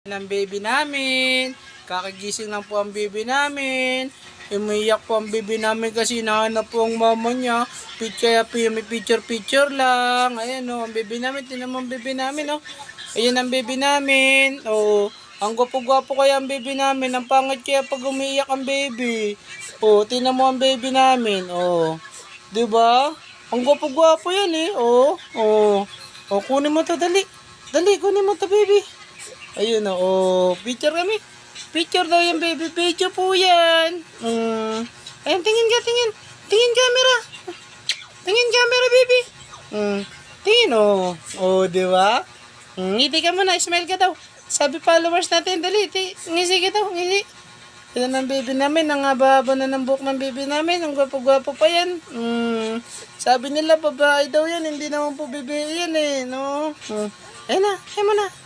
Ng baby namin. Kakagising lang po ang baby namin. Umiyak po ang baby namin kasi nahanap po ang mama niya. Kaya may picture lang. Ayan o, ang baby namin. Tinan mo ang baby namin o. Ayan ang baby namin. O, ang gwapo-gwapo kaya ang baby namin. Ang pangit kaya pag umiiyak ang baby. O, tinan mo ang baby namin. O, diba? Ang gwapo-gwapo yan eh. O, kunin mo to, dali. Dali, kunin mo to baby. Ayun o, picture kami. Picture daw yan, baby. Video po yan. Ayun, tingin ka, tingin. Tingin camera. Tingin camera, baby. Tingin o. Di ba? Ngiti ka muna, smile ka daw. Sabi followers natin, dali. Ngisi ka daw, ngisi. Yan ang baby namin. Ang haba-haba na ng buhok ng baby namin. Ang gwapo-gwapo pa yan. Sabi nila, babae daw yan. Hindi naman po baby yan eh, no? Ayun na, ayun mo na.